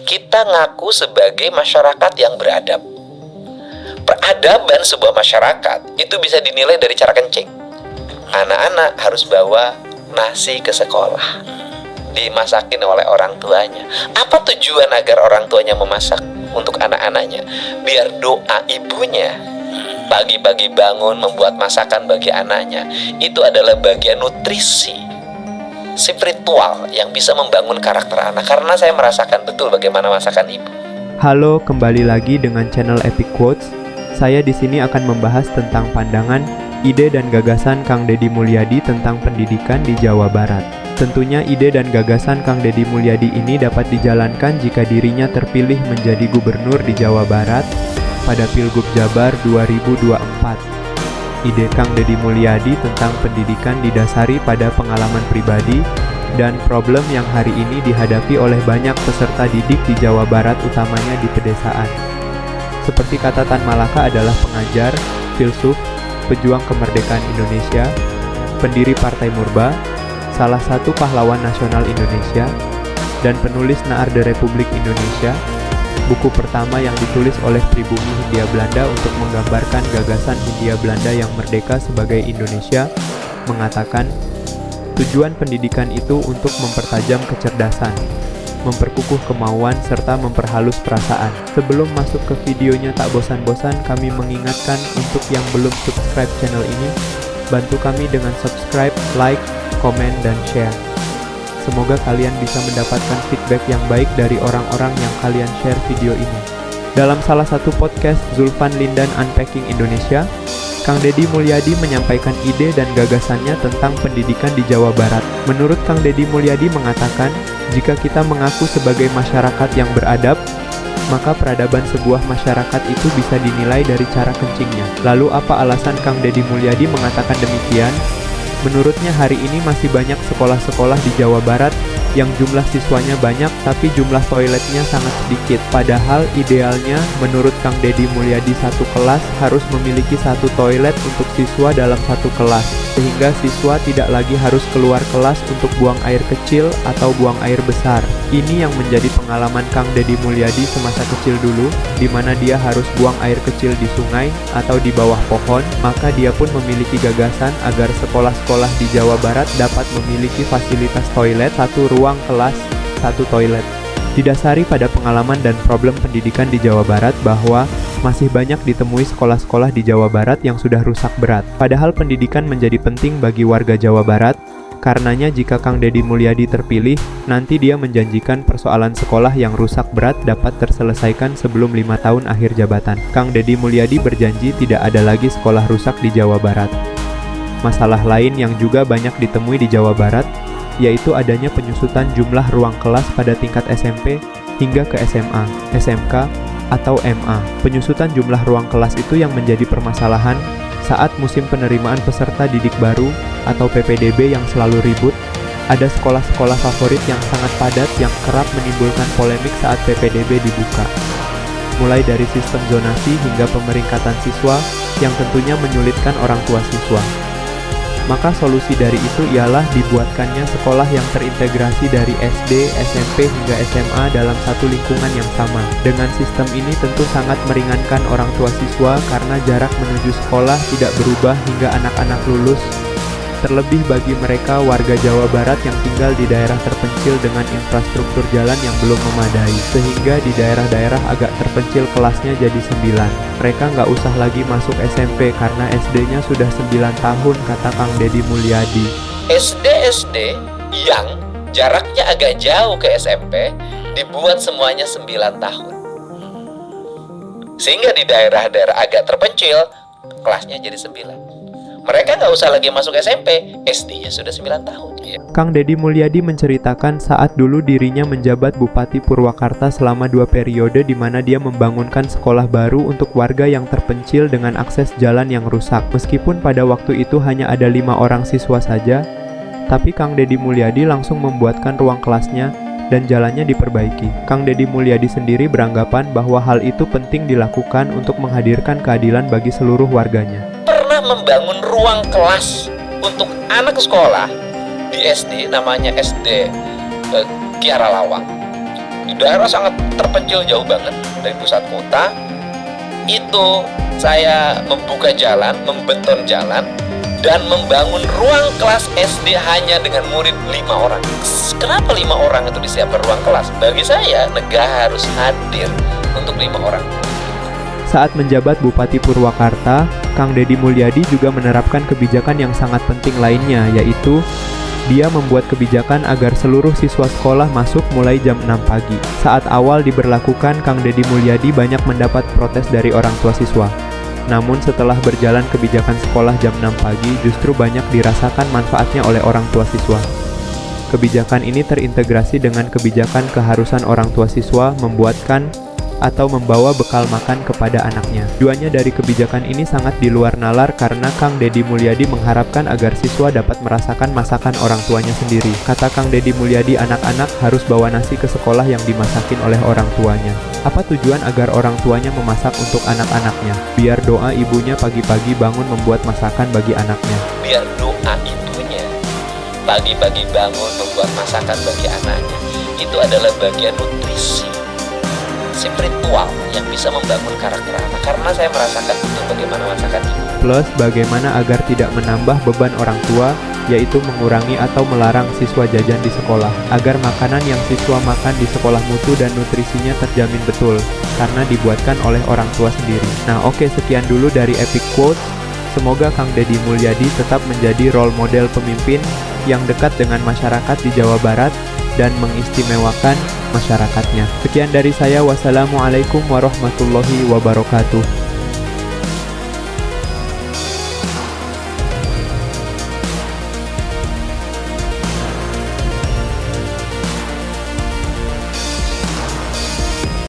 Kita ngaku sebagai masyarakat yang beradab. Peradaban sebuah masyarakat itu bisa dinilai dari cara kencing. Anak-anak harus bawa nasi ke sekolah, dimasakin oleh orang tuanya. Apa tujuan agar orang tuanya memasak untuk anak-anaknya? Biar doa ibunya pagi-pagi bangun membuat masakan bagi anaknya itu adalah bagian nutrisi spiritual yang bisa membangun karakter anak. Karena saya merasakan betul bagaimana masakan ibu. Halo, kembali lagi dengan channel Epic Quotes. Saya di sini akan membahas tentang pandangan, ide dan gagasan Kang Deddy Mulyadi tentang pendidikan di Jawa Barat. Tentunya ide dan gagasan Kang Deddy Mulyadi ini dapat dijalankan jika dirinya terpilih menjadi gubernur di Jawa Barat pada Pilgub Jabar 2024. Ide Kang Deddy Mulyadi tentang pendidikan didasari pada pengalaman pribadi dan problem yang hari ini dihadapi oleh banyak peserta didik di Jawa Barat, utamanya di pedesaan. Seperti kata Tan Malaka adalah pengajar, filsuf, pejuang kemerdekaan Indonesia, pendiri Partai Murba, salah satu pahlawan nasional Indonesia, dan penulis Naarde Republik Indonesia, buku pertama yang ditulis oleh pribumi Hindia Belanda untuk menggambarkan gagasan Hindia Belanda yang merdeka sebagai Indonesia, mengatakan, tujuan pendidikan itu untuk mempertajam kecerdasan, memperkukuh kemauan, serta memperhalus perasaan. Sebelum masuk ke videonya, tak bosan-bosan kami mengingatkan untuk yang belum subscribe channel ini, bantu kami dengan subscribe, like, komen, dan share. Semoga kalian bisa mendapatkan feedback yang baik dari orang-orang yang kalian share video ini. Dalam salah satu podcast Zulfan Lindan Unpacking Indonesia, Kang Deddy Mulyadi menyampaikan ide dan gagasannya tentang pendidikan di Jawa Barat. Menurut Kang Deddy Mulyadi mengatakan, jika kita mengaku sebagai masyarakat yang beradab, maka peradaban sebuah masyarakat itu bisa dinilai dari cara kencingnya. Lalu apa alasan Kang Deddy Mulyadi mengatakan demikian? Menurutnya hari ini masih banyak sekolah-sekolah di Jawa Barat yang jumlah siswanya banyak tapi jumlah toiletnya sangat sedikit. Padahal idealnya menurut Kang Deddy Mulyadi satu kelas harus memiliki satu toilet untuk siswa dalam satu kelas, sehingga siswa tidak lagi harus keluar kelas untuk buang air kecil atau buang air besar. Ini yang menjadi pengalaman Kang Deddy Mulyadi semasa kecil dulu, di mana dia harus buang air kecil di sungai atau di bawah pohon. Maka dia pun memiliki gagasan agar sekolah-sekolah di Jawa Barat dapat memiliki fasilitas toilet, satu ruang kelas, satu toilet. Didasari pada pengalaman dan problem pendidikan di Jawa Barat bahwa masih banyak ditemui sekolah-sekolah di Jawa Barat yang sudah rusak berat. Padahal pendidikan menjadi penting bagi warga Jawa Barat. Karenanya jika Kang Deddy Mulyadi terpilih, nanti dia menjanjikan persoalan sekolah yang rusak berat dapat terselesaikan sebelum 5 tahun akhir jabatan. Kang Deddy Mulyadi berjanji tidak ada lagi sekolah rusak di Jawa Barat. Masalah lain yang juga banyak ditemui di Jawa Barat, yaitu adanya penyusutan jumlah ruang kelas pada tingkat SMP hingga ke SMA, SMK, atau MA. Penyusutan jumlah ruang kelas itu yang menjadi permasalahan saat musim penerimaan peserta didik baru atau PPDB yang selalu ribut. Ada sekolah-sekolah favorit yang sangat padat yang kerap menimbulkan polemik saat PPDB dibuka. Mulai dari sistem zonasi hingga pemeringkatan siswa yang tentunya menyulitkan orang tua siswa. Maka solusi dari itu ialah dibuatkannya sekolah yang terintegrasi dari SD, SMP, hingga SMA dalam satu lingkungan yang sama. Dengan sistem ini tentu sangat meringankan orang tua siswa karena jarak menuju sekolah tidak berubah hingga anak-anak lulus. Terlebih bagi mereka warga Jawa Barat yang tinggal di daerah terpencil dengan infrastruktur jalan yang belum memadai, sehingga di daerah-daerah agak terpencil kelasnya jadi 9. Mereka nggak usah lagi masuk SMP karena SD-nya sudah 9 tahun, kata Kang Deddy Mulyadi. SD yang jaraknya agak jauh ke SMP dibuat semuanya 9 tahun. Sehingga di daerah-daerah agak terpencil, kelasnya jadi 9. Mereka nggak usah lagi masuk SMP, SD-nya sudah 9 tahun. Kang Deddy Mulyadi menceritakan saat dulu dirinya menjabat Bupati Purwakarta selama 2 periode di mana dia membangunkan sekolah baru untuk warga yang terpencil dengan akses jalan yang rusak. Meskipun pada waktu itu hanya ada 5 orang siswa saja, tapi Kang Deddy Mulyadi langsung membuatkan ruang kelasnya dan jalannya diperbaiki. Kang Deddy Mulyadi sendiri beranggapan bahwa hal itu penting dilakukan untuk menghadirkan keadilan bagi seluruh warganya. Membangun ruang kelas untuk anak sekolah di SD, namanya SD Kiara Lawang. di daerah sangat terpencil jauh banget dari pusat kota. Itu saya membuka jalan, membeton jalan, dan membangun ruang kelas SD hanya dengan murid 5 orang. Kenapa 5 orang itu disiapkan ruang kelas? Bagi saya, negara harus hadir untuk 5 orang. Saat menjabat Bupati Purwakarta, Kang Deddy Mulyadi juga menerapkan kebijakan yang sangat penting lainnya, yaitu dia membuat kebijakan agar seluruh siswa sekolah masuk mulai jam 6 pagi. Saat awal diberlakukan, Kang Deddy Mulyadi banyak mendapat protes dari orang tua siswa. Namun setelah berjalan kebijakan sekolah jam 6 pagi, justru banyak dirasakan manfaatnya oleh orang tua siswa. Kebijakan ini terintegrasi dengan kebijakan keharusan orang tua siswa membuatkan atau membawa bekal makan kepada anaknya. Tujuannya dari kebijakan ini sangat di luar nalar karena Kang Deddy Mulyadi mengharapkan agar siswa dapat merasakan masakan orang tuanya sendiri. Kata Kang Deddy Mulyadi, anak-anak harus bawa nasi ke sekolah yang dimasakin oleh orang tuanya. Apa tujuan agar orang tuanya memasak untuk anak-anaknya? Biar doa ibunya pagi-pagi bangun membuat masakan bagi anaknya. Biar doa ibunya pagi-pagi bangun membuat masakan bagi anaknya. Itu adalah bagian nutrisi spiritual yang bisa membangun karakter anak, karena saya merasakan itu bagaimana masakan ibu. Plus bagaimana agar tidak menambah beban orang tua, yaitu mengurangi atau melarang siswa jajan di sekolah, agar makanan yang siswa makan di sekolah mutu dan nutrisinya terjamin betul, karena dibuatkan oleh orang tua sendiri. Nah oke, sekian dulu dari Epic Quotes. Semoga Kang Deddy Mulyadi tetap menjadi role model pemimpin yang dekat dengan masyarakat di Jawa Barat dan mengistimewakan masyarakatnya. Sekian dari saya, wassalamualaikum warahmatullahi wabarakatuh.